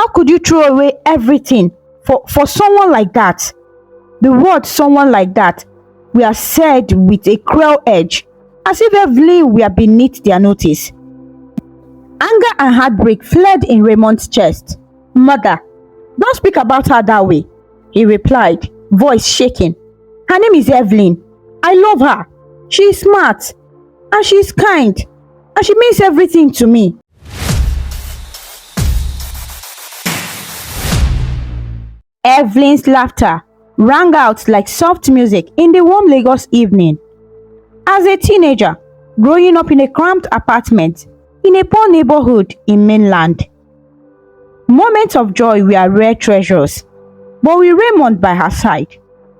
How could you throw away everything for someone like that? The word someone like that were said with a cruel edge, as if Evelyn were beneath their notice. Anger and heartbreak fled in Raymond's chest. "Mother, don't speak about her that way," he replied, voice shaking. "Her name is Evelyn. I love her. She is smart, and she is kind, and she means everything to me." Evelyn's laughter rang out like soft music in the warm Lagos evening. As a teenager, growing up in a cramped apartment in a poor neighborhood in mainland, moments of joy were rare treasures. But with Raymond by her side,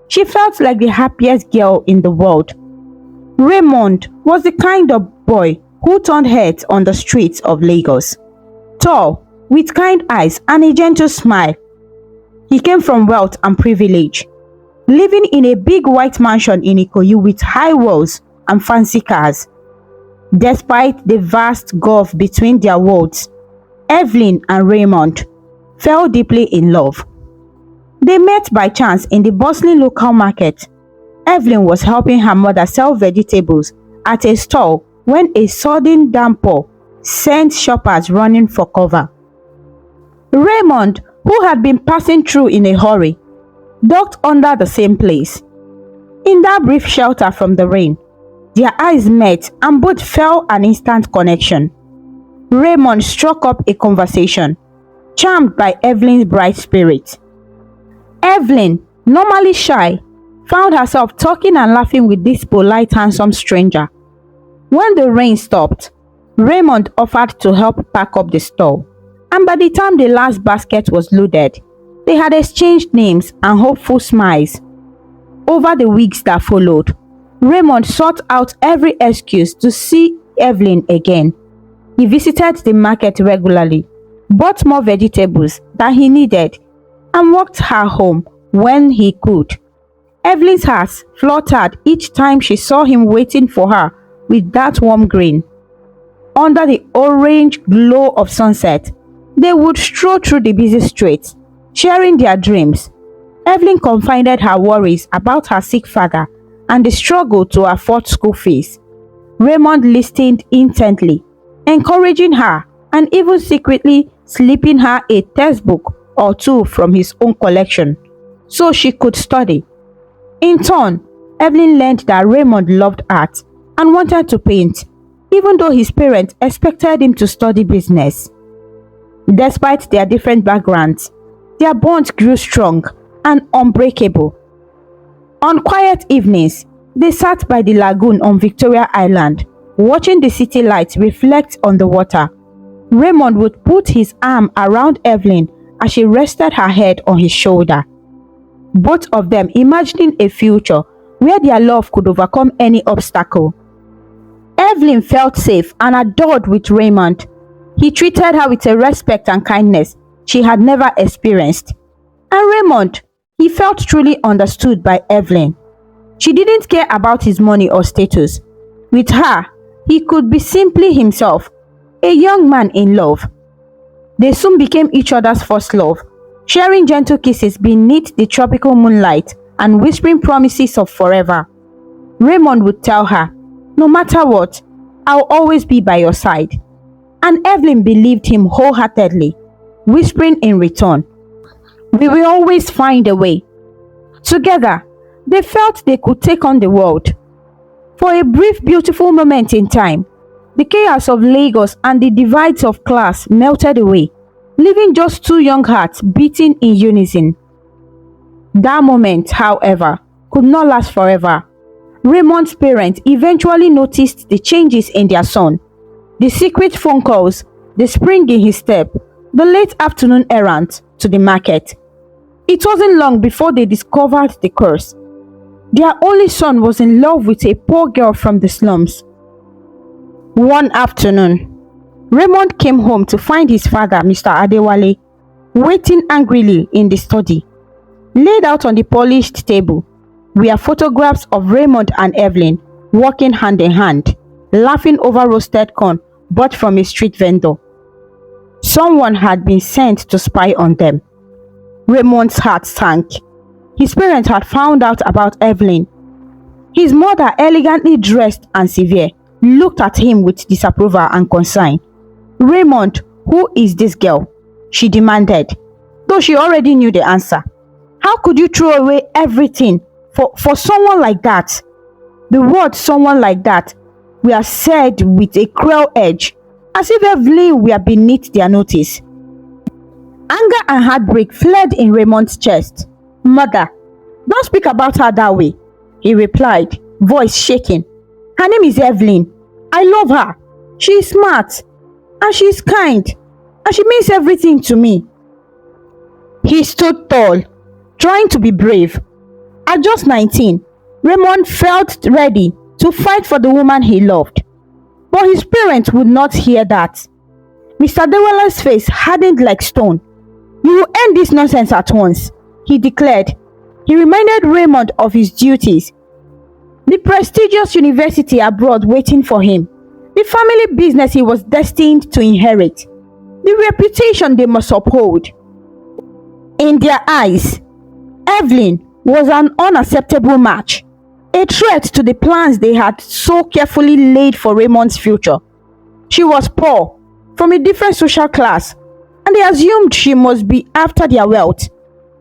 she felt like the happiest girl in the world. Raymond was the kind of boy who turned heads on the streets of Lagos. Tall, with kind eyes and a gentle smile. He came from wealth and privilege, living in a big white mansion in Enugu with high walls and fancy cars. Despite the vast gulf between their worlds, Evelyn and Raymond fell deeply in love. They met by chance in the bustling local market. Evelyn was helping her mother sell vegetables at a stall when a sudden downpour sent shoppers running for cover. Raymond, who had been passing through in a hurry, ducked under the same place. In that brief shelter from the rain, their eyes met and both felt an instant connection. Raymond struck up a conversation, charmed by Evelyn's bright spirit. Evelyn, normally shy, found herself talking and laughing with this polite, handsome stranger. When the rain stopped, Raymond offered to help pack up the stall, and by the time the last basket was loaded, they had exchanged names and hopeful smiles. Over the weeks that followed, Raymond sought out every excuse to see Evelyn again. He visited the market regularly, bought more vegetables than he needed, and walked her home when he could. Evelyn's heart fluttered each time she saw him waiting for her with that warm grin. Under the orange glow of sunset, they would stroll through the busy streets, sharing their dreams. Evelyn confided her worries about her sick father and the struggle to afford school fees. Raymond listened intently, encouraging her and even secretly slipping her a textbook or two from his own collection so she could study. In turn, Evelyn learned that Raymond loved art and wanted to paint, even though his parents expected him to study business. Despite their different backgrounds, their bond grew strong and unbreakable. On quiet evenings, they sat by the lagoon on Victoria Island, watching the city lights reflect on the water. Raymond would put his arm around Evelyn as she rested her head on his shoulder. Both of them imagining a future where their love could overcome any obstacle. Evelyn felt safe and adored with Raymond. He treated her with a respect and kindness she had never experienced. And Raymond, he felt truly understood by Evelyn. She didn't care about his money or status. With her, he could be simply himself, a young man in love. They soon became each other's first love, sharing gentle kisses beneath the tropical moonlight and whispering promises of forever. Raymond would tell her, "No matter what, I'll always be by your side." And Evelyn believed him wholeheartedly, whispering in return, "We will always find a way." Together, they felt they could take on the world. For a brief, beautiful moment in time, the chaos of Lagos and the divides of class melted away, leaving just two young hearts beating in unison. That moment, however, could not last forever. Raymond's parents eventually noticed the changes in their son. The secret phone calls, the spring in his step, the late afternoon errands to the market. It wasn't long before they discovered the curse. Their only son was in love with a poor girl from the slums. One afternoon, Raymond came home to find his father, Mr. Adewale, waiting angrily in the study. Laid out on the polished table were photographs of Raymond and Evelyn walking hand in hand, laughing over roasted corn bought from a street vendor. Someone had been sent to spy on them. Raymond's heart sank. His parents had found out about Evelyn. His mother, elegantly dressed and severe, looked at him with disapproval and concern. "Raymond, who is this girl?" she demanded, though she already knew the answer. "How could you throw away everything for someone like that?" The word "someone like that" were said with a cruel edge, as if Evelyn were beneath their notice. Anger and heartbreak fled in Raymond's chest. "Mother, don't speak about her that way," he replied, voice shaking. "Her name is Evelyn. I love her. She is smart, and she is kind, and she means everything to me." He stood tall, trying to be brave. At just 19, Raymond felt ready to fight for the woman he loved. But his parents would not hear that. Mr. Deweller's face hardened like stone. "You will end this nonsense at once," he declared. He reminded Raymond of his duties. The prestigious university abroad waiting for him. The family business he was destined to inherit. The reputation they must uphold. In their eyes, Evelyn was an unacceptable match. A threat to the plans they had so carefully laid for Raymond's future. She was poor, from a different social class, and they assumed she must be after their wealth.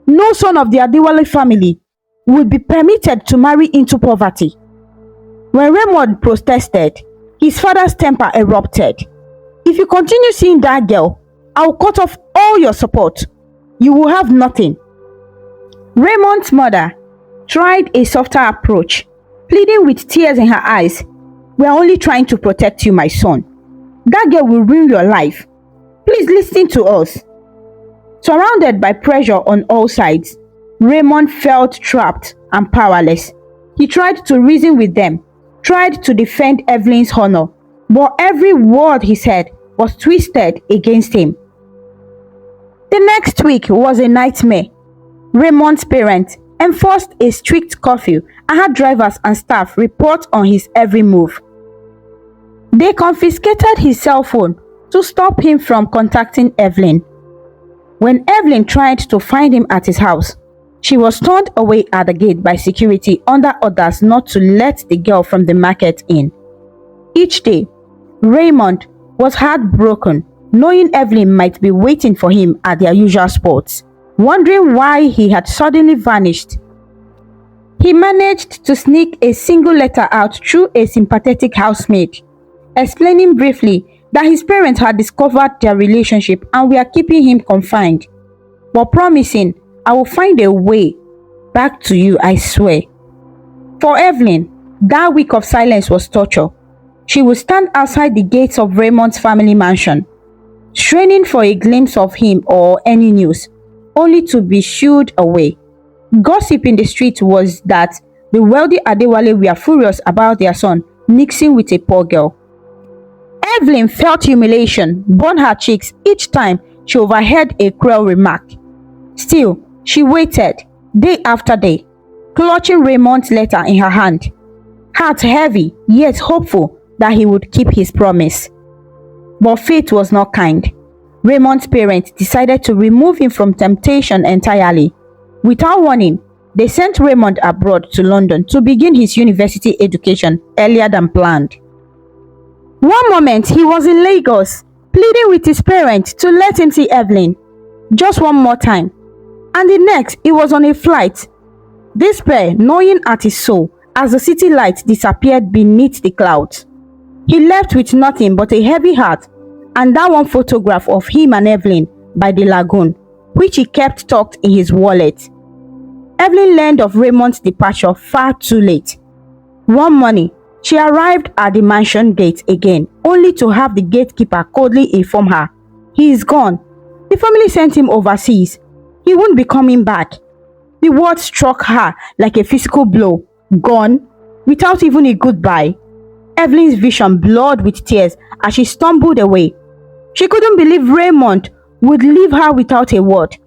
No son of the Adewale family would be permitted to marry into poverty. When Raymond protested, his father's temper erupted. "If you continue seeing that girl, I will cut off all your support. You will have nothing." Raymond's mother tried a softer approach, pleading with tears in her eyes. "We are only trying to protect you, my son. That girl will ruin your life. Please listen to us." Surrounded by pressure on all sides, Raymond felt trapped and powerless. He tried to reason with them, tried to defend Evelyn's honor, but every word he said was twisted against him. The next week was a nightmare. Raymond's parents enforced a strict curfew and had drivers and staff report on his every move. They confiscated his cell phone to stop him from contacting Evelyn. When Evelyn tried to find him at his house, she was turned away at the gate by security under orders not to let the girl from the market in. Each day, Raymond was heartbroken, knowing Evelyn might be waiting for him at their usual spots, wondering why he had suddenly vanished. He managed to sneak a single letter out through a sympathetic housemaid, explaining briefly that his parents had discovered their relationship and were keeping him confined, but promising, "I will find a way back to you, I swear." For Evelyn, that week of silence was torture. She would stand outside the gates of Raymond's family mansion, straining for a glimpse of him or any news, only to be shooed away. Gossip in the street was that the wealthy Adewale were furious about their son mixing with a poor girl. Evelyn felt humiliation burn her cheeks each time she overheard a cruel remark. Still, she waited, day after day, clutching Raymond's letter in her hand, heart heavy yet hopeful that he would keep his promise. But fate was not kind. Raymond's parents decided to remove him from temptation entirely. Without warning, they sent Raymond abroad to London to begin his university education earlier than planned. One moment he was in Lagos, pleading with his parents to let him see Evelyn just one more time, and the next he was on a flight, despair gnawing at his soul as the city lights disappeared beneath the clouds. He left with nothing but a heavy heart and that one photograph of him and Evelyn by the lagoon, which he kept tucked in his wallet. Evelyn learned of Raymond's departure far too late. One morning, she arrived at the mansion gate again, only to have the gatekeeper coldly inform her, "He is gone. The family sent him overseas. He won't be coming back." The word struck her like a physical blow. Gone, without even a goodbye. Evelyn's vision blurred with tears as she stumbled away. She couldn't believe Raymond would leave her without a word.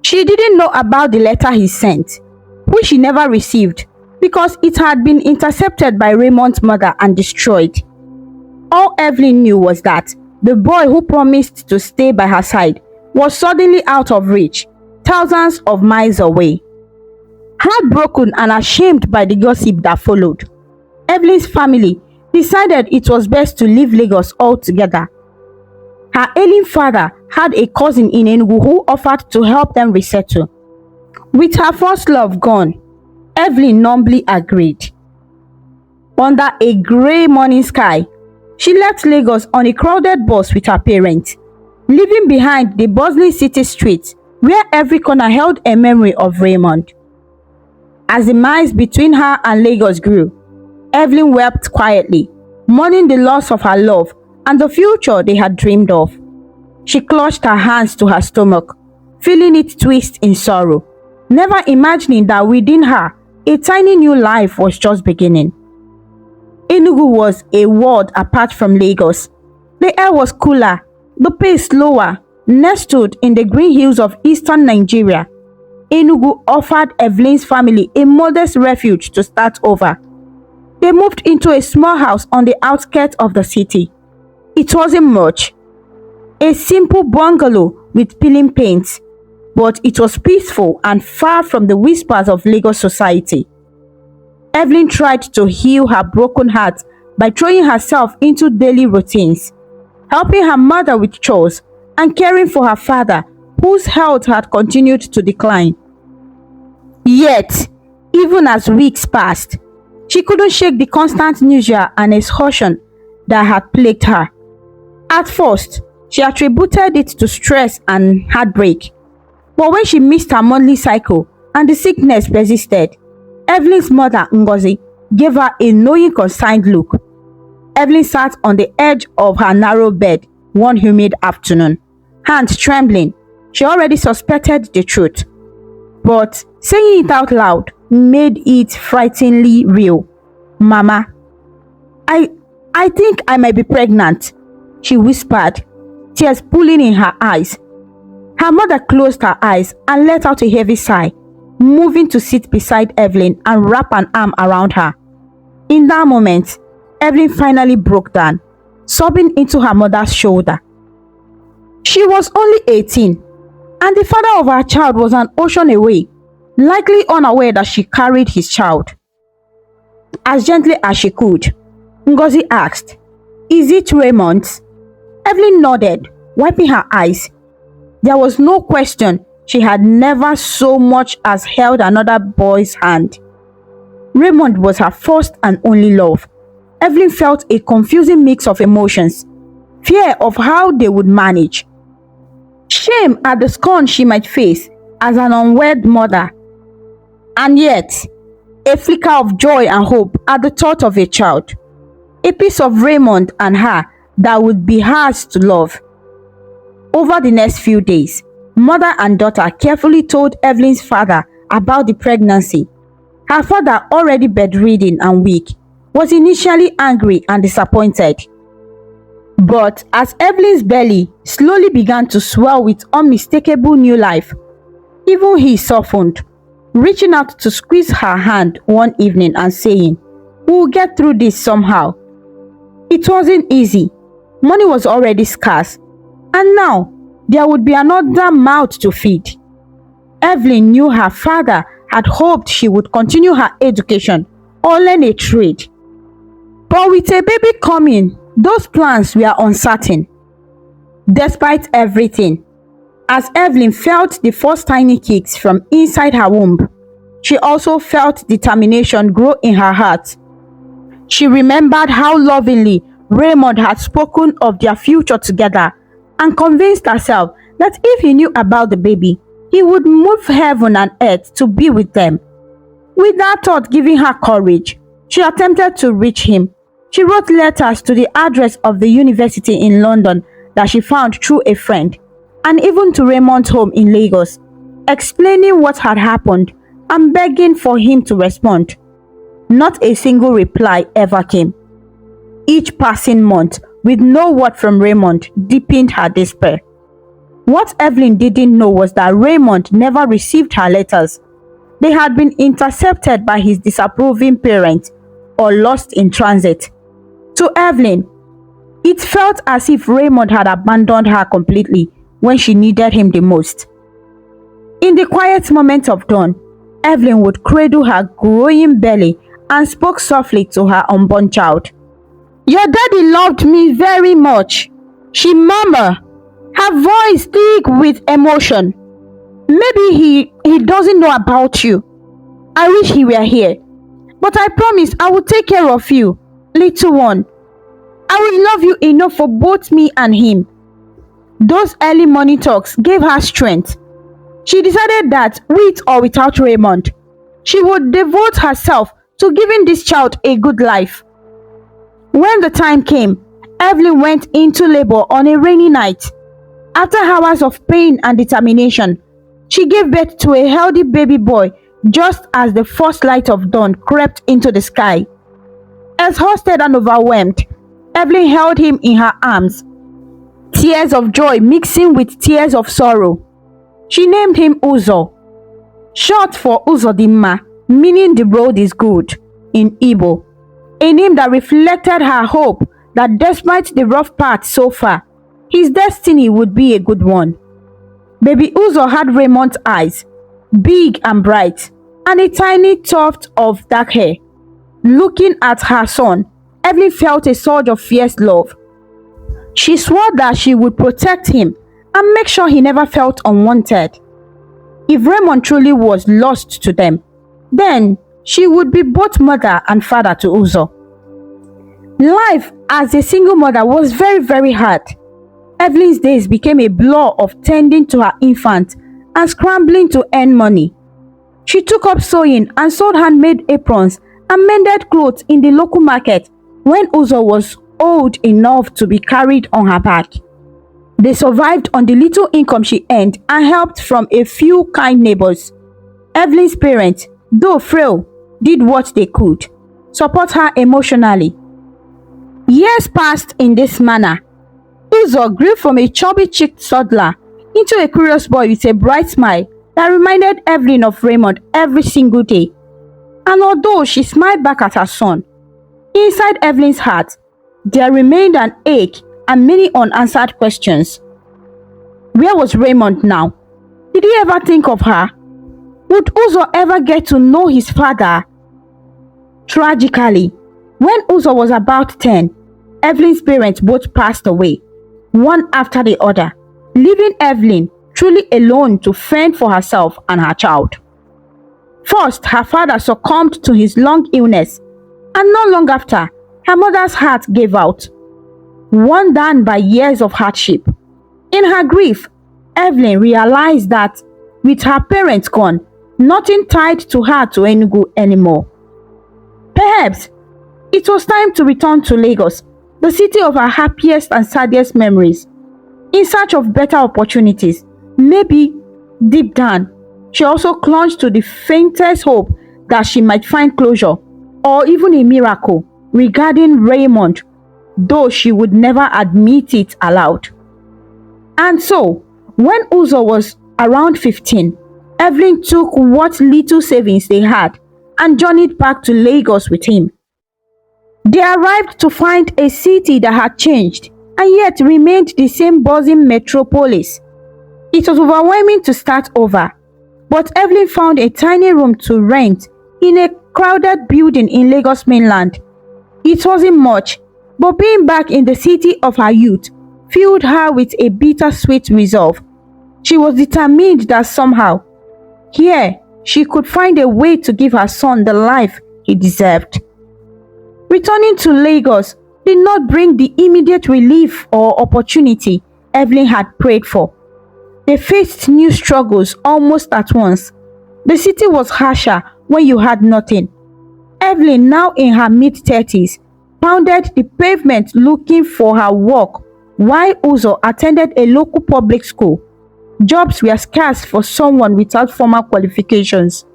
She didn't know about the letter he sent, which she never received because it had been intercepted by Raymond's mother and destroyed. All Evelyn knew was that the boy who promised to stay by her side, was suddenly out of reach, thousands of miles away. Heartbroken and ashamed by the gossip that followed, Evelyn's family decided it was best to leave Lagos altogether. Her ailing father had a cousin in Enugu who offered to help them resettle. With her first love gone, Evelyn numbly agreed. Under a grey morning sky, she left Lagos on a crowded bus with her parents, leaving behind the bustling city streets where every corner held a memory of Raymond. As the miles between her and Lagos grew, Evelyn wept quietly, mourning the loss of her love and the future they had dreamed of. She clutched her hands to her stomach, feeling it twist in sorrow, never imagining that within her, a tiny new life was just beginning. Enugu was a world apart from Lagos. The air was cooler, the pace slower. Nestled in the green hills of eastern Nigeria, Enugu offered Evelyn's family a modest refuge to start over. They moved into a small house on the outskirts of the city. It wasn't much, a simple bungalow with peeling paints, but it was peaceful and far from the whispers of Lagos society. Evelyn tried to heal her broken heart by throwing herself into daily routines, helping her mother with chores and caring for her father, whose health had continued to decline. Yet, even as weeks passed, she couldn't shake the constant nausea and exhaustion that had plagued her. At first, she attributed it to stress and heartbreak. But when she missed her monthly cycle and the sickness persisted, Evelyn's mother, Ngozi, gave her a knowing, concerned look. Evelyn sat on the edge of her narrow bed one humid afternoon, hands trembling. She already suspected the truth, but saying it out loud made it frighteningly real. "Mama, I think I might be pregnant," she whispered, tears pooling in her eyes. Her mother closed her eyes and let out a heavy sigh, moving to sit beside Evelyn and wrap an arm around her. In that moment, Evelyn finally broke down, sobbing into her mother's shoulder. She was only 18, and the father of her child was an ocean away, likely unaware that she carried his child. As gently as she could, Ngozi asked, "Is it Raymond?" Evelyn nodded, wiping her eyes. There was no question she had never so much as held another boy's hand. Raymond was her first and only love. Evelyn felt a confusing mix of emotions: fear of how they would manage, shame at the scorn she might face as an unwed mother, and yet a flicker of joy and hope at the thought of a child, a piece of Raymond and her that would be hers to love. Over the next few days, mother and daughter carefully told Evelyn's father about the pregnancy. Her father, already bedridden and weak, was initially angry and disappointed. But as Evelyn's belly slowly began to swell with unmistakable new life, even he softened, reaching out to squeeze her hand one evening and saying, "We'll get through this somehow." It wasn't easy. Money was already scarce, and now there would be another mouth to feed. Evelyn knew her father had hoped she would continue her education or learn a trade. But with a baby coming, those plans were uncertain. Despite everything, as Evelyn felt the first tiny kicks from inside her womb, she also felt determination grow in her heart. She remembered how lovingly Raymond had spoken of their future together and convinced herself that if he knew about the baby, he would move heaven and earth to be with them. With that thought giving her courage, she attempted to reach him. She wrote letters to the address of the university in London that she found through a friend, and even to Raymond's home in Lagos, explaining what had happened and begging for him to respond. Not a single reply ever came. Each passing month, with no word from Raymond, deepened her despair. What Evelyn didn't know was that Raymond never received her letters. They had been intercepted by his disapproving parents or lost in transit. To Evelyn, It felt as if Raymond had abandoned her completely when she needed him the most. In the quiet moments of dawn, Evelyn would cradle her growing belly and spoke softly to her unborn child. "Your daddy loved me very much," she murmured, her voice thick with emotion. "Maybe he doesn't know about you. I wish he were here. But I promise I will take care of you, little one. I will love you enough for both me and him." Those early morning talks gave her strength. She decided that, with or without Raymond, she would devote herself to giving this child a good life. When the time came, Evelyn went into labor on a rainy night. After hours of pain and determination, she gave birth to a healthy baby boy just as the first light of dawn crept into the sky. Exhausted and overwhelmed, Evelyn held him in her arms, tears of joy mixing with tears of sorrow. She named him Uzo, short for Uzodimma, meaning the road is good in Igbo, a name that reflected her hope that despite the rough path so far, his destiny would be a good one. Baby Uzo had Raymond's eyes, big and bright, and a tiny tuft of dark hair. Looking at her son, Evelyn felt a surge of fierce love. She swore that she would protect him and make sure he never felt unwanted. If Raymond truly was lost to them, then she would be both mother and father to Uzo. Life as a single mother was very, very hard. Evelyn's days became a blur of tending to her infant and scrambling to earn money. She took up sewing and sewed handmade aprons and mended clothes in the local market when Uzo was old enough to be carried on her back. They survived on the little income she earned and helped from a few kind neighbors. Evelyn's parents, though frail, did what they could, support her emotionally. Years passed in this manner. Uzo grew from a chubby-cheeked toddler into a curious boy with a bright smile that reminded Evelyn of Raymond every single day. And although she smiled back at her son, inside Evelyn's heart, there remained an ache and many unanswered questions. Where was Raymond now? Did he ever think of her? Would Uzo ever get to know his father? Tragically, when Uzo was about 10, Evelyn's parents both passed away, one after the other, leaving Evelyn truly alone to fend for herself and her child. First, her father succumbed to his long illness, and not long after, her mother's heart gave out, worn down by years of hardship. In her grief, Evelyn realized that with her parents gone, nothing tied to her to Enugu anymore. Perhaps it was time to return to Lagos, the city of her happiest and saddest memories, in search of better opportunities. Maybe, deep down, she also clung to the faintest hope that she might find closure or even a miracle regarding Raymond, though she would never admit it aloud. And so, when Uzo was around 15, Evelyn took what little savings they had and journeyed back to Lagos with him. They arrived to find a city that had changed and yet remained the same buzzing metropolis. It was overwhelming to start over, but Evelyn found a tiny room to rent in a crowded building in Lagos mainland. It wasn't much, but being back in the city of her youth filled her with a bittersweet resolve. She was determined that somehow, here, she could find a way to give her son the life he deserved. Returning to Lagos did not bring the immediate relief or opportunity Evelyn had prayed for. They faced new struggles almost at once. The city was harsher when you had nothing. Evelyn, now in her mid-30s, pounded the pavement looking for her work, while Uzo attended a local public school. Jobs were scarce for someone without formal qualifications.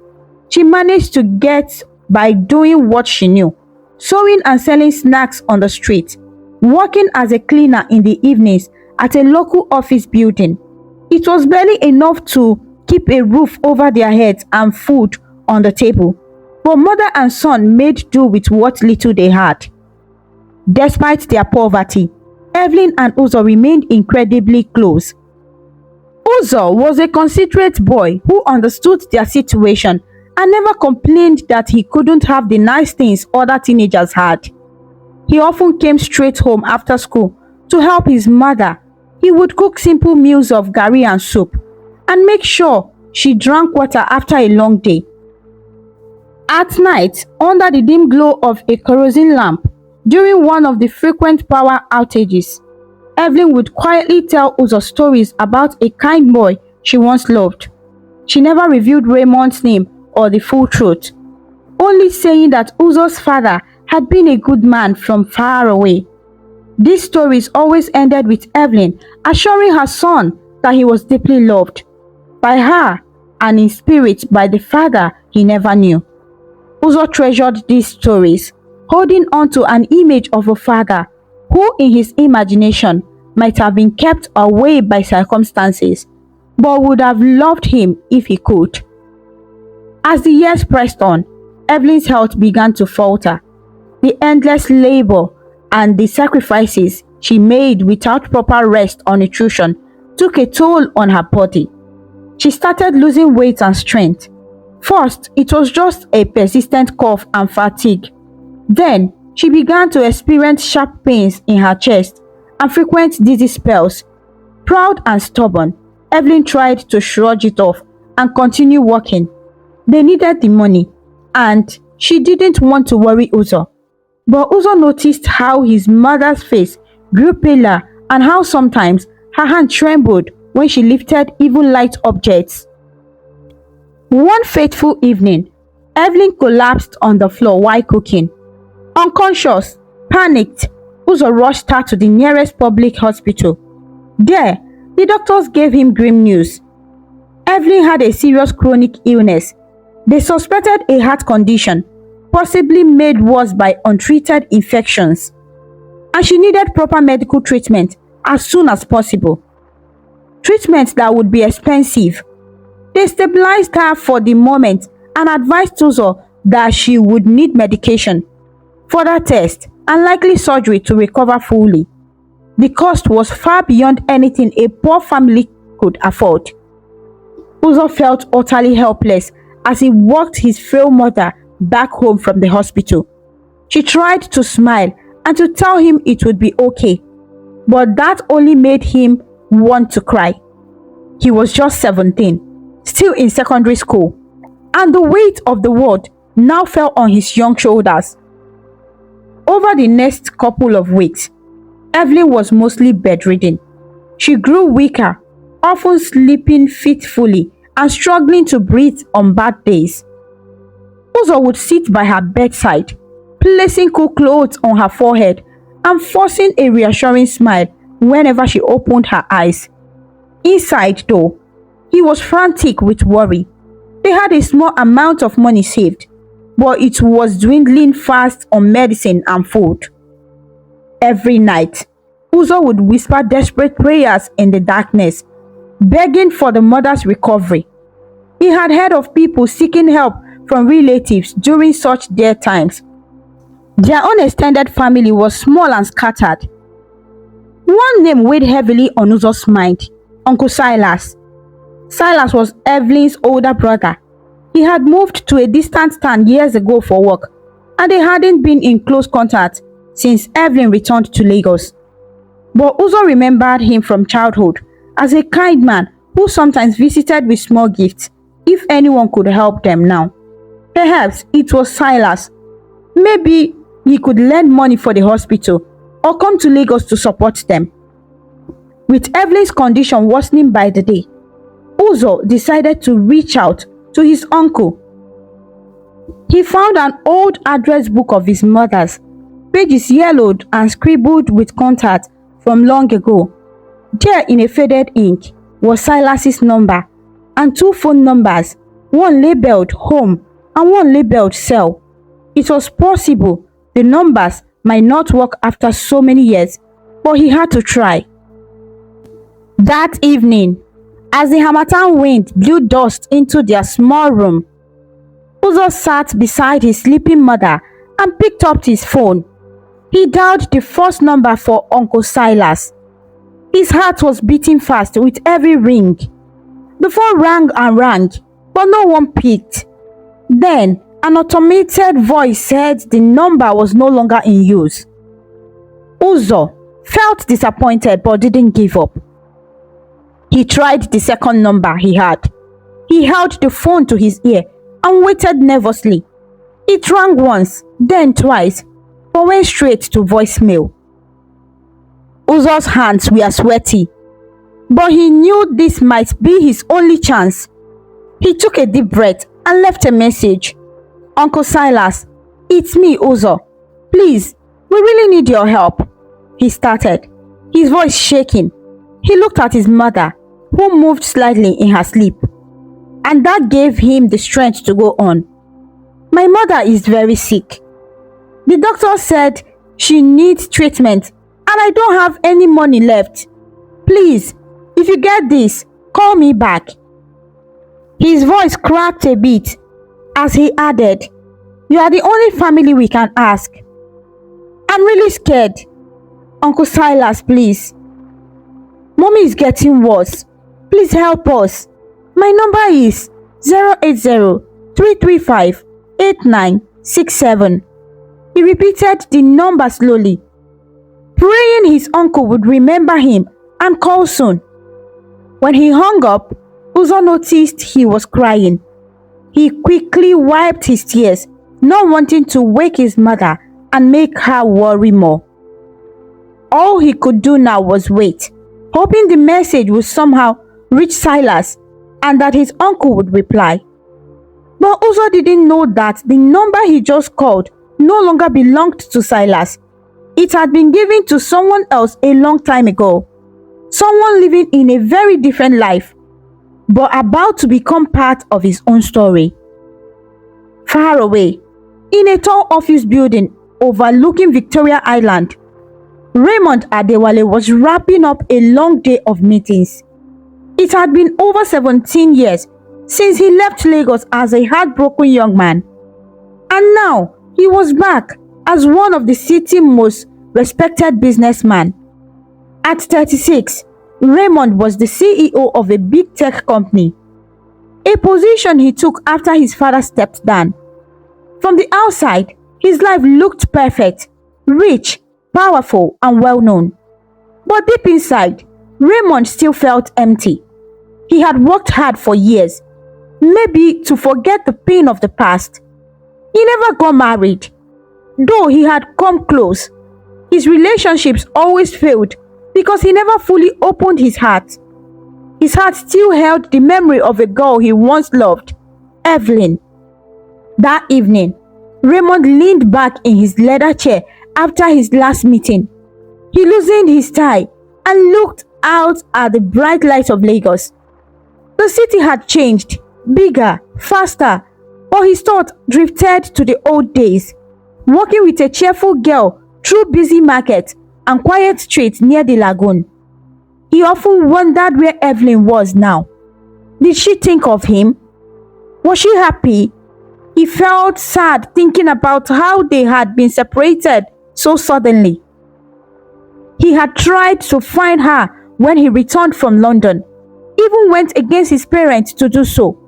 She managed to get by doing what she knew, sewing and selling snacks on the street, working as a cleaner in the evenings at a local office building. It was barely enough to keep a roof over their heads and food on the table, but mother and son made do with what little they had. Despite their poverty, Evelyn and Uzo remained incredibly close. Uzo was a considerate boy who understood their situation and never complained that he couldn't have the nice things other teenagers had. He often came straight home after school to help his mother. He would cook simple meals of garri and soup and make sure she drank water after a long day. At night, under the dim glow of a kerosene lamp, during one of the frequent power outages, Evelyn would quietly tell Uzo stories about a kind boy she once loved. She never revealed Raymond's name or the full truth, only saying that Uzo's father had been a good man from far away. These stories always ended with Evelyn assuring her son that he was deeply loved by her and in spirit by the father he never knew. Uzo treasured these stories, holding on to an image of a father who in his imagination might have been kept away by circumstances, but would have loved him if he could. As the years pressed on, Evelyn's health began to falter. The endless labor and the sacrifices she made without proper rest or nutrition took a toll on her body. She started losing weight and strength. First, it was just a persistent cough and fatigue. Then, she began to experience sharp pains in her chest and frequent dizzy spells. Proud and stubborn, Evelyn tried to shrug it off and continue working. They needed the money, and she didn't want to worry Uzo. But Uzo noticed how his mother's face grew paler and how sometimes her hand trembled when she lifted even light objects. One fateful evening, Evelyn collapsed on the floor while cooking. Unconscious, panicked, Uzo rushed her to the nearest public hospital. There, the doctors gave him grim news. Evelyn had a serious chronic illness. They suspected a heart condition, possibly made worse by untreated infections, and she needed proper medical treatment as soon as possible. Treatment that would be expensive. They stabilized her for the moment and advised Uzo that she would need medication, further tests, and likely surgery to recover fully. The cost was far beyond anything a poor family could afford. Uzo felt utterly helpless as he walked his frail mother back home from the hospital. She tried to smile and to tell him it would be okay, but that only made him want to cry. He was just 17. Still in secondary school, and the weight of the world now fell on his young shoulders. Over the next couple of weeks, Evelyn was mostly bedridden. She grew weaker, often sleeping fitfully and struggling to breathe on bad days. Uzo would sit by her bedside, placing cool clothes on her forehead and forcing a reassuring smile whenever she opened her eyes. Inside, though, he was frantic with worry. They had a small amount of money saved, but it was dwindling fast on medicine and food. Every night, Uzo would whisper desperate prayers in the darkness, begging for the mother's recovery. He had heard of people seeking help from relatives during such dire times. Their own extended family was small and scattered. One name weighed heavily on Uzo's mind: Uncle Silas. Silas was Evelyn's older brother. He had moved to a distant town years ago for work, and they hadn't been in close contact since Evelyn returned to Lagos. But Uzo remembered him from childhood as a kind man who sometimes visited with small gifts if anyone could help them now. Perhaps it was Silas. Maybe he could lend money for the hospital or come to Lagos to support them. With Evelyn's condition worsening by the day, Uzo decided to reach out to his uncle. He found an old address book of his mother's, pages yellowed and scribbled with contact from long ago. There in a faded ink was Silas's number and 2 phone numbers, one labeled home and one labeled cell. It was possible the numbers might not work after so many years, but he had to try. That evening, as the harmattan wind blew dust into their small room, Uzo sat beside his sleeping mother and picked up his phone. He dialed the first number for Uncle Silas. His heart was beating fast with every ring. The phone rang and rang, but no one picked. Then, an automated voice said the number was no longer in use. Uzo felt disappointed but didn't give up. He tried the second number he had. He held the phone to his ear and waited nervously. It rang once, then twice, but went straight to voicemail. Uzo's hands were sweaty, but he knew this might be his only chance. He took a deep breath and left a message. Uncle Silas, it's me, Uzo. Please, we really need your help. He started, his voice shaking. He looked at his mother, who moved slightly in her sleep, and that gave him the strength to go on. My mother is very sick. The doctor said she needs treatment and I don't have any money left. Please, if you get this, call me back. His voice cracked a bit as he added, you are the only family we can ask. I'm really scared. Uncle Silas, please. Mommy is getting worse. Please help us. My number is 080-335-8967. He repeated the number slowly, praying his uncle would remember him and call soon. When he hung up, Uzo noticed he was crying. He quickly wiped his tears, not wanting to wake his mother and make her worry more. All he could do now was wait, hoping the message would somehow reach Silas and that his uncle would reply. But Uzo didn't know that the number he just called no longer belonged to Silas. It had been given to someone else a long time ago. Someone living in a very different life, but about to become part of his own story. Far away, in a tall office building overlooking Victoria Island, Raymond Adewale was wrapping up a long day of meetings. It had been over 17 years since he left Lagos as a heartbroken young man. And now, he was back as one of the city's most respected businessmen. At 36, Raymond was the CEO of a big tech company, a position he took after his father stepped down. From the outside, his life looked perfect, rich, powerful, and well-known. But deep inside, Raymond still felt empty. He had worked hard for years, maybe to forget the pain of the past. He never got married. Though he had come close, his relationships always failed because he never fully opened his heart. His heart still held the memory of a girl he once loved, Evelyn. That evening, Raymond leaned back in his leather chair after his last meeting. He loosened his tie and looked out at the bright lights of Lagos. The city had changed, bigger, faster, but his thoughts drifted to the old days, walking with a cheerful girl through busy markets and quiet streets near the lagoon. He often wondered where Evelyn was now. Did she think of him? Was she happy? He felt sad thinking about how they had been separated so suddenly. He had tried to find her when he returned from London, even went against his parents to do so.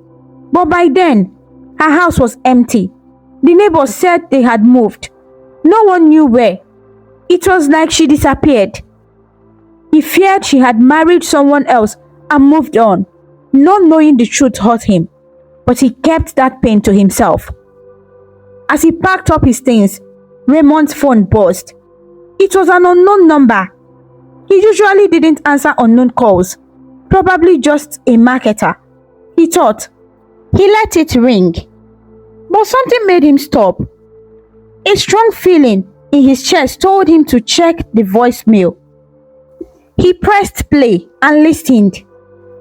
But by then, her house was empty. The neighbors said they had moved. No one knew where. It was like she disappeared. He feared she had married someone else and moved on. Not knowing the truth hurt him, but he kept that pain to himself. As he packed up his things, Raymond's phone buzzed. It was an unknown number. He usually didn't answer unknown calls, probably just a marketer, he thought. He let it ring, but something made him stop. A strong feeling in his chest told him to check the voicemail. He pressed play and listened.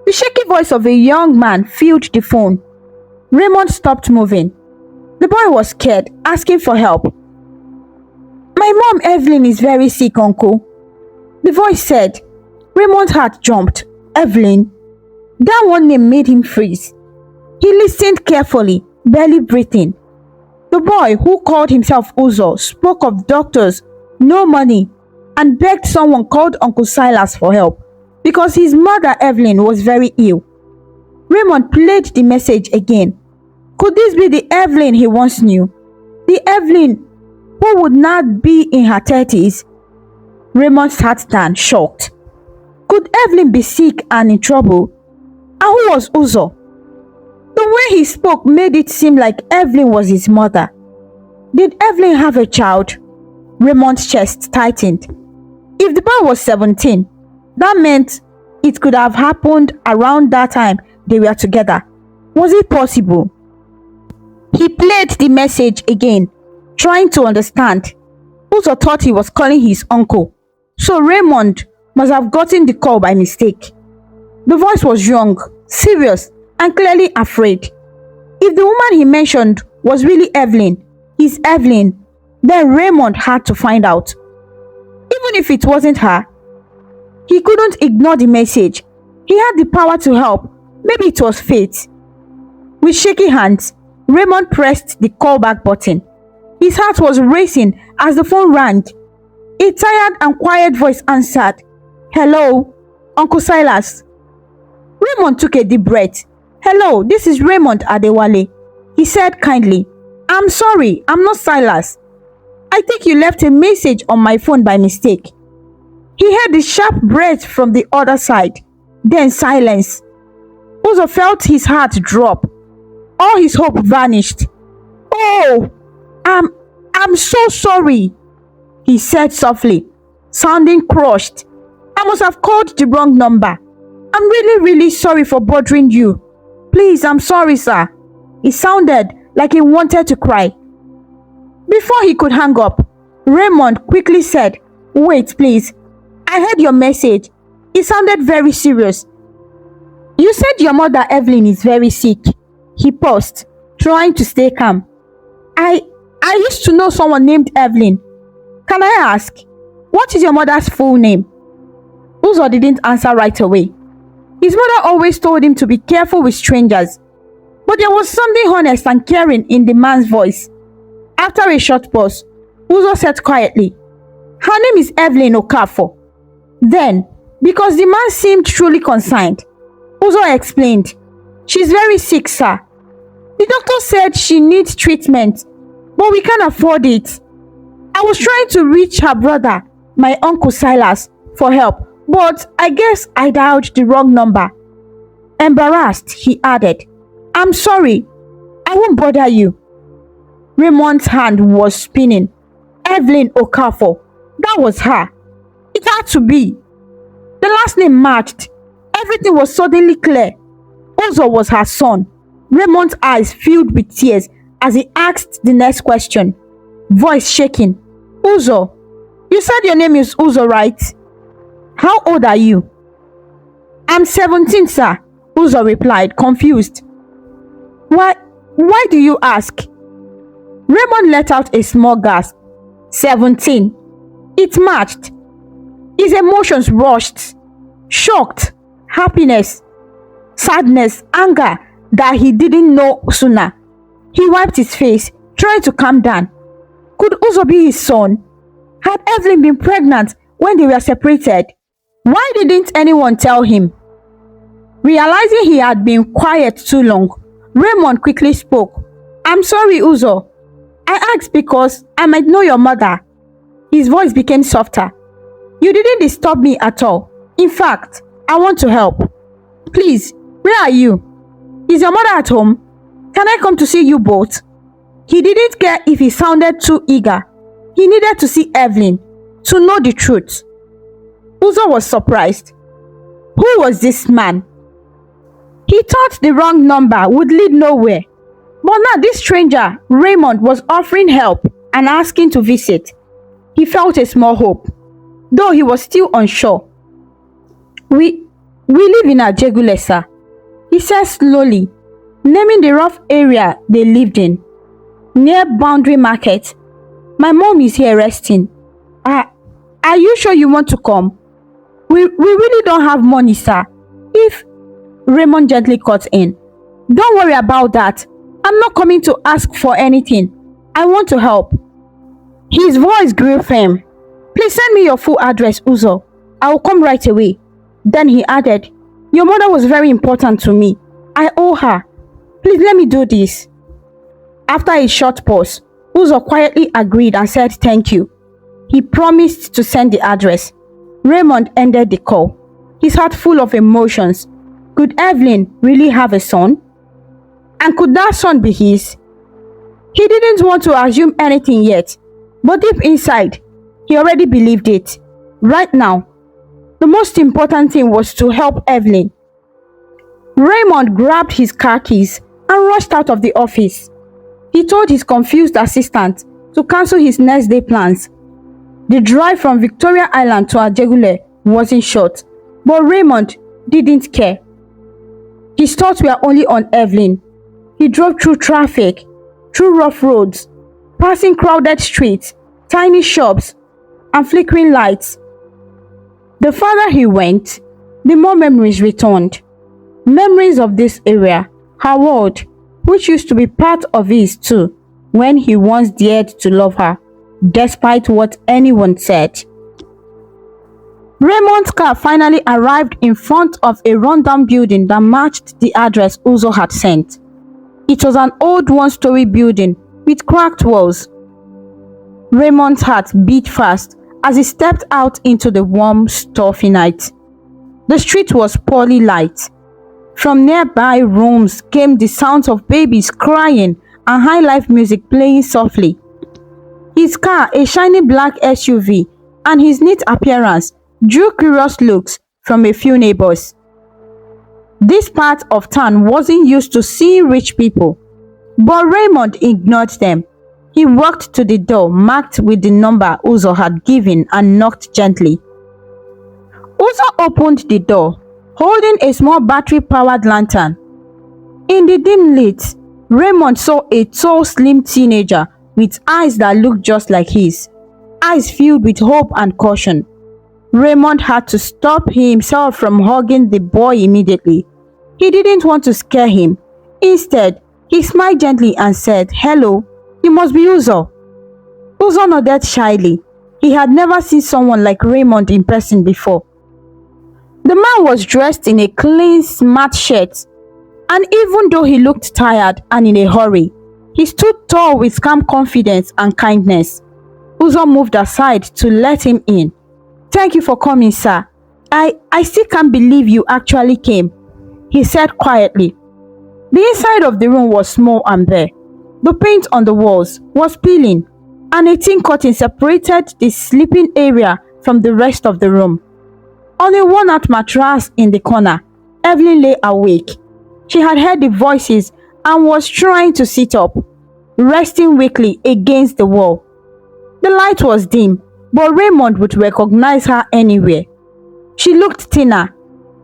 The shaky voice of a young man filled the phone. Raymond stopped moving. The boy was scared, asking for help. My mom, Evelyn, is very sick, uncle. The voice said. Raymond's heart jumped. Evelyn? That one name made him freeze. He listened carefully, barely breathing. The boy, who called himself Uzo, spoke of doctors no money, and begged someone called Uncle Silas for help because his mother Evelyn was very ill. Raymond played the message again. Could this be the Evelyn he once knew? The Evelyn who would not be in her 30s? Raymond sat down, shocked. Could Evelyn be sick and in trouble? And who was Uzo? The way he spoke made it seem like Evelyn was his mother. Did Evelyn have a child? Raymond's chest tightened. If the boy was 17, that meant it could have happened around that time they were together. Was it possible? He played the message again, trying to understand. Uzo thought he was calling his uncle, so Raymond must have gotten the call by mistake. The voice was young, serious, and clearly afraid. If the woman he mentioned was really Evelyn, his Evelyn, then Raymond had to find out. Even if it wasn't her, he couldn't ignore the message. He had the power to help. Maybe it was fate. With shaky hands, Raymond pressed the callback button. His heart was racing as the phone rang. A tired and quiet voice answered. Hello, Uncle Silas. Raymond took a deep breath. Hello, this is Raymond Adewale. He said kindly. I'm sorry, I'm not Silas. I think you left a message on my phone by mistake. He heard the sharp breath from the other side. Then silence. Uzo felt his heart drop. All his hope vanished. Oh, I'm so sorry, he said softly, sounding crushed. I must have called the wrong number. I'm really sorry for bothering you. Please, I'm sorry, sir. It sounded like he wanted to cry. Before he could hang up, Raymond quickly said, Wait, please. I heard your message. It sounded very serious. You said your mother Evelyn is very sick. He paused, trying to stay calm. I used to know someone named Evelyn. Can I ask, what is your mother's full name? Uzo didn't answer right away. His mother always told him to be careful with strangers. But there was something honest and caring in the man's voice. After a short pause, Uzo said quietly, Her name is Evelyn Okafor. Then, because the man seemed truly concerned, Uzo explained, She's very sick, sir. The doctor said she needs treatment, but we can't afford it. I was trying to reach her brother, my Uncle Silas, for help, but I guess I dialed the wrong number. Embarrassed, he added, I'm sorry. I won't bother you. Raymond's hand was spinning. Evelyn Okafor. That was her. It had to be. The last name matched. Everything was suddenly clear. Uzo was her son. Raymond's eyes filled with tears as he asked the next question, voice shaking. Uzo, you said your name is Uzo, right? How old are you? I'm 17, sir, Uzo replied, confused. Why do you ask? Raymond let out a small gasp. 17. It matched. His emotions rushed. Shocked, happiness, sadness, anger that he didn't know sooner. He wiped his face, trying to calm down. Could Uzo be his son? Had Evelyn been pregnant when they were separated? Why didn't anyone tell him? Realizing he had been quiet too long, Raymond quickly spoke. I'm sorry, Uzo. I asked because I might know your mother. His voice became softer. You didn't disturb me at all. In fact, I want to help. Please, where are you? Is your mother at home? Can I come to see you both? He didn't care if he sounded too eager. He needed to see Evelyn, to know the truth. Uzo was surprised. Who was this man? He thought the wrong number would lead nowhere. But now this stranger, Raymond, was offering help and asking to visit. He felt a small hope, though he was still unsure. We live in Ajegule, sir, he said slowly, naming the rough area they lived in, near Boundary Market. My mom is here resting. Are you sure you want to come? We really don't have money, sir. If Raymond gently cut in, don't worry about that. I'm not coming to ask for anything. I want to help. His voice grew firm. Please send me your full address, Uzo. I will come right away. Then he added, your mother was very important to me. I owe her. Please let me do this. After a short pause, Uzo quietly agreed and said thank you. He promised to send the address. Raymond ended the call, his heart full of emotions. Could Evelyn really have a son? And could that son be his? He didn't want to assume anything yet, but deep inside, he already believed it. Right now, the most important thing was to help Evelyn. Raymond grabbed his car keys and rushed out of the office. He told his confused assistant to cancel his next day plans. The drive from Victoria Island to Ajegule wasn't short, but Raymond didn't care. His thoughts were only on Evelyn. He drove through traffic, through rough roads, passing crowded streets, tiny shops, and flickering lights. The farther he went, the more memories returned. Memories of this area, her world, which used to be part of his too, when he once dared to love her, despite what anyone said. Raymond's car finally arrived in front of a rundown building that matched the address Uzo had sent. It was an old one-story building with cracked walls. Raymond's heart beat fast as he stepped out into the warm, stuffy night. The street was poorly lit. From nearby rooms came the sounds of babies crying and high-life music playing softly. His car, a shiny black SUV, and his neat appearance drew curious looks from a few neighbors. This part of town wasn't used to seeing rich people, but Raymond ignored them. He walked to the door marked with the number Uzo had given and knocked gently. Uzo opened the door, holding a small battery-powered lantern. In the dim light, Raymond saw a tall, slim teenager with eyes that looked just like his, eyes filled with hope and caution. Raymond had to stop himself from hugging the boy immediately. He didn't want to scare him. Instead, he smiled gently and said, "Hello, you must be Uzo." Uzo nodded shyly. He had never seen someone like Raymond in person before. The man was dressed in a clean, smart shirt, and even though he looked tired and in a hurry, he stood tall with calm confidence and kindness. Uzo moved aside to let him in. "Thank you for coming, sir. I still can't believe you actually came," he said quietly. The inside of the room was small and bare. The paint on the walls was peeling, and a thin curtain separated the sleeping area from the rest of the room. On a worn-out mattress in the corner, Evelyn lay awake. She had heard the voices and was trying to sit up, resting weakly against the wall. The light was dim, but Raymond would recognize her anywhere. She looked thinner,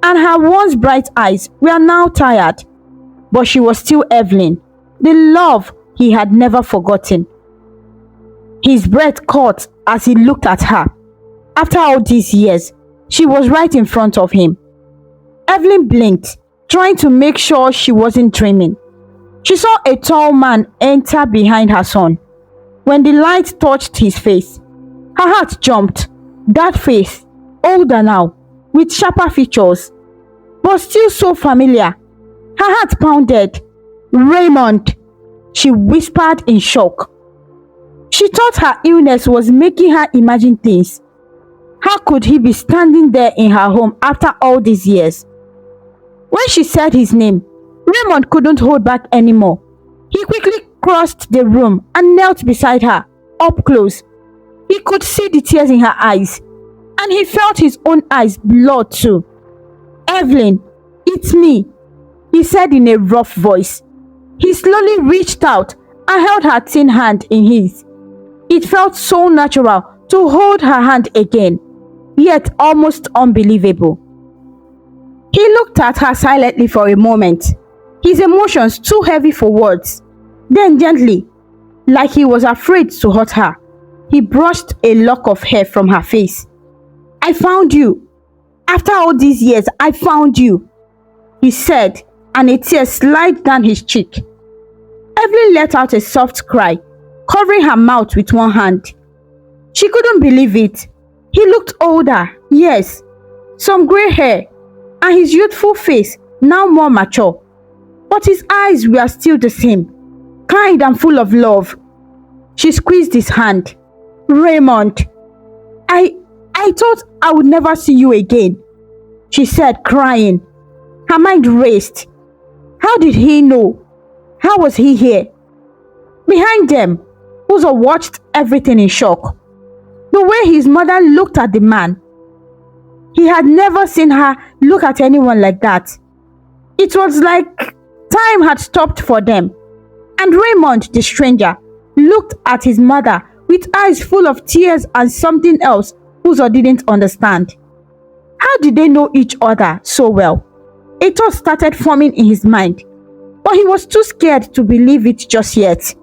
and her once bright eyes were now tired. But she was still Evelyn, the love he had never forgotten. His breath caught as he looked at her. After all these years, she was right in front of him. Evelyn blinked, trying to make sure she wasn't dreaming. She saw a tall man enter behind her son. When the light touched his face, her heart jumped. That face, older now, with sharper features, but still so familiar. Her heart pounded. "Raymond," she whispered in shock. She thought her illness was making her imagine things. How could he be standing there in her home after all these years? When she said his name, Raymond couldn't hold back anymore. He quickly crossed the room and knelt beside her, up close. He could see the tears in her eyes, and he felt his own eyes blood too. "Evelyn, it's me," he said in a rough voice. He slowly reached out and held her thin hand in his. It felt so natural to hold her hand again, yet almost unbelievable. He looked at her silently for a moment, his emotions too heavy for words. Then gently, like he was afraid to hurt her, he brushed a lock of hair from her face. "I found you. After all these years, I found you," he said, and a tear slid down his cheek. Evelyn let out a soft cry, covering her mouth with one hand. She couldn't believe it. He looked older, yes, some grey hair, and his youthful face now more mature. But his eyes were still the same, kind and full of love. She squeezed his hand. Raymond, I thought I would never see you again, she said, crying. Her mind raced. How did he know? How was he here? Behind them, Uzo watched everything in shock. The way his mother looked at the man. He had never seen her look at anyone like that. It was like time had stopped for them. And Raymond, the stranger, looked at his mother with eyes full of tears and something else Uzo didn't understand. How did they know each other so well? A thought started forming in his mind, but he was too scared to believe it just yet.